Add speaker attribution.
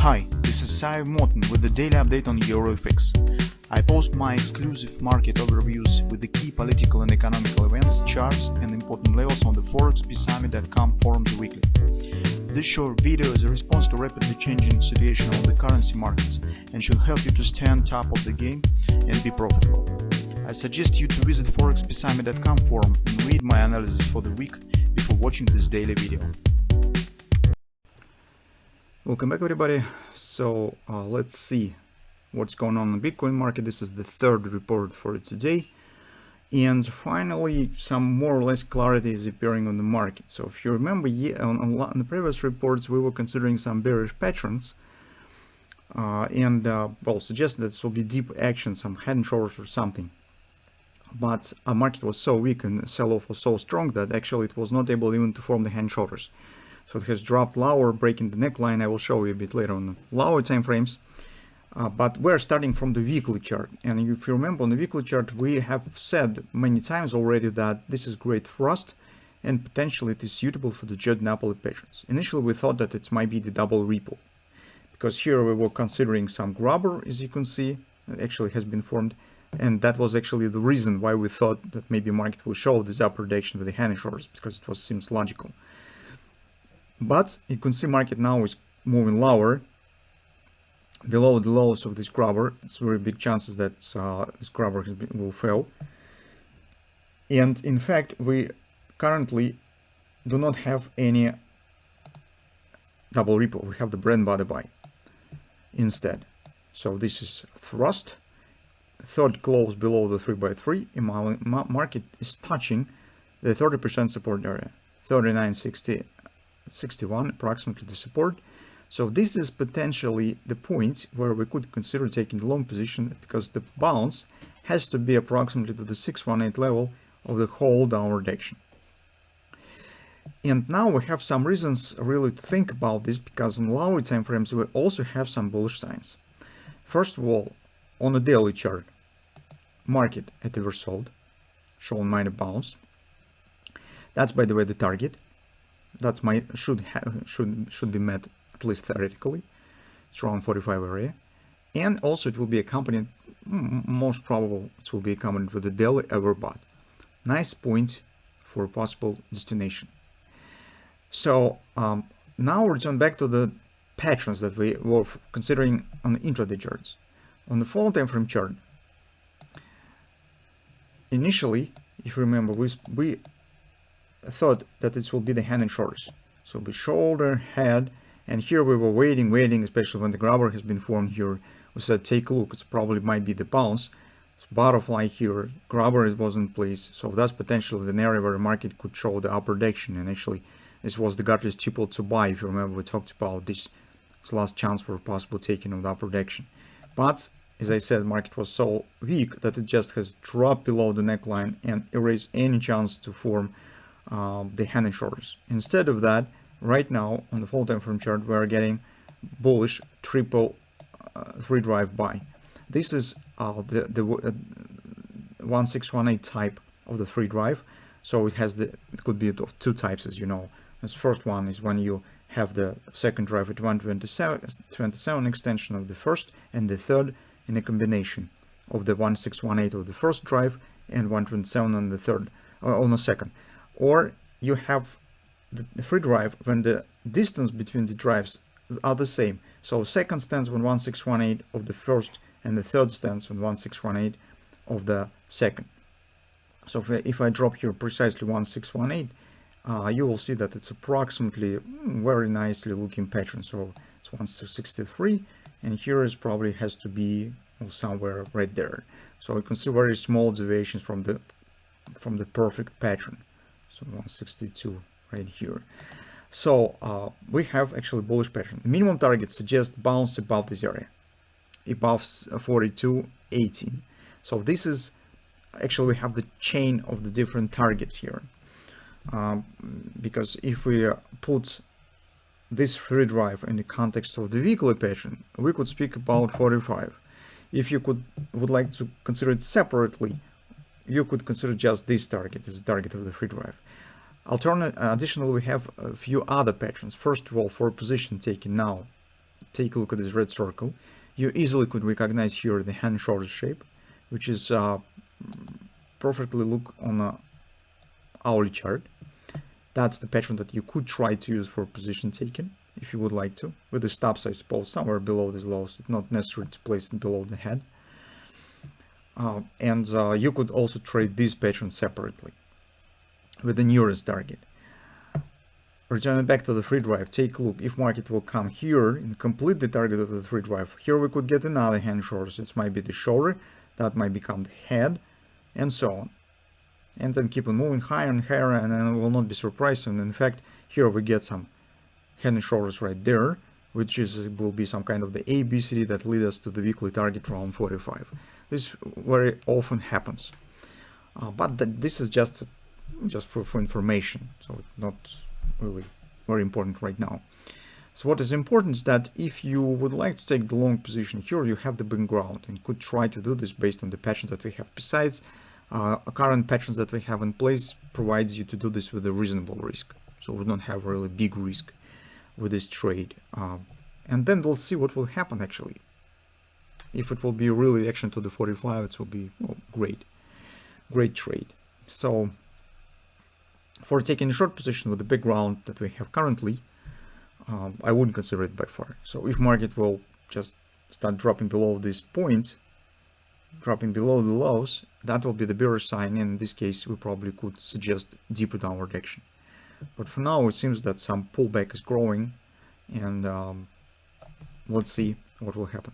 Speaker 1: Hi, this is Sive Morten with the daily update on EuroFX. I post my exclusive market overviews with the key political and economical events, charts and important levels on the ForexPeaceArmy.com forums weekly. This short video is a response to rapidly changing situation on the currency markets and should help you to stay on top of the game and be profitable. I suggest you to visit ForexPeaceArmy.com forum and read my analysis for the week before watching this daily video.
Speaker 2: Welcome back, everybody. So let's see what's going on in the Bitcoin market. This is the third report for today, and finally some more or less clarity is appearing on the market. So if you remember, on the previous reports we were considering some bearish patterns and well, suggest that this will be deep action, some head and shoulders or something. But our market was so weak and the sell-off was so strong that actually it was not able even to form the head and shoulders. So it has dropped lower, breaking the neckline. I will show you a bit later on the lower time frames. But we're starting from the weekly chart. And if you remember, on the weekly chart, we have said many times already that this is great thrust and potentially it is suitable for the Jordan-Napoli patterns. Initially, we thought that it might be the double repo, because here we were considering some grabber, as you can see, that actually has been formed. And that was actually the reason why we thought that maybe market will show this upward direction with the hand and shoulders, because it seems logical. But you can see market now is moving lower, below the lows of this grabber. It's very big chances that this grabber will fail. And in fact, we currently do not have any double repo. We have the bread and butter buy instead. So this is thrust. Third close below the 3x3. Market is touching the 30% support area, 39.61 approximately the support. So this is potentially the point where we could consider taking the long position, because the bounce has to be approximately to the 618 level of the whole downward action. And now we have some reasons really to think about this, because on lower time frames we also have some bullish signs. First of all, on the daily chart, market at oversold, showing minor bounce. That's, by the way, the target. That's should be met at least theoretically. It's around 45 area, and also it will be accompanied, most probable it will be accompanied with the daily overbought. Nice point for a possible destination. So now we return back to the patterns that we were considering on the intraday charts. On the full time frame chart, initially, if you remember, we thought that this will be the hand and shoulders. So the shoulder, head, and here we were waiting, especially when the grabber has been formed here. We said, take a look, it probably might be the bounce. It's butterfly here, grabber was in place, so that's potentially an area where the market could show the upward action. And actually, this was the Gartner's steeple to buy. If you remember, we talked about this last chance for possible taking of the upward action. But as I said, market was so weak that it just has dropped below the neckline and erased any chance to form the hand and shoulders. Instead of that, right now on the full time frame chart, we are getting bullish triple three drive buy. This is the 1618 type of the three drive. So it could be of two types, as you know. This first one is when you have the second drive at 127 extension of the first, and the third in a combination of the 1618 of the first drive and 127 on the third, or on the second. Or you have the free drive when the distance between the drives are the same. So second stands on 1618 of the first, and the third stands on 1618 of the second. So if I drop here precisely 1618, you will see that it's approximately very nicely looking pattern. So it's 163, and here is probably has to be somewhere right there. So you can see very small deviations from the perfect pattern. So 162 right here. So we have actually bullish pattern. The minimum target suggests bounce above this area, above 42.18. So this is actually, we have the chain of the different targets here. Because if we put this free drive in the context of the weekly pattern, we could speak about 45. If you would like to consider it separately, you could consider just this target as the target of the free drive. Additionally, we have a few other patterns. First of all, for position taken now, take a look at this red circle, you easily could recognize here the hand shoulders shape, which is perfectly look on a hourly chart. That's the pattern that you could try to use for position taking if you would like to, with the stops, I suppose, somewhere below these lows. It's not necessary to place it below the head. And you could also trade this pattern separately with the nearest target. Returning back to the free drive, take a look. If market will come here and complete the target of the free drive, here we could get another hand shoulders. It might be the shoulder, that might become the head, and so on. And then keep on moving higher and higher, and then we will not be surprised. And in fact, here we get some head and shoulders right there, which will be some kind of the ABCD that lead us to the weekly target around 45. This very often happens, but this is just for information, so it's not really very important right now. So what is important is that if you would like to take the long position here, you have the background and could try to do this based on the patterns that we have. Besides, current patterns that we have in place provides you to do this with a reasonable risk, so we don't have really big risk with this trade. And then we'll see what will happen actually. If it will be really action to the 45, it will be great trade. So for taking a short position with the background that we have currently, I wouldn't consider it by far. So if market will just start dropping below these points, dropping below the lows, that will be the bearish sign, and in this case we probably could suggest deeper downward action. But for now it seems that some pullback is growing, and let's see what will happen.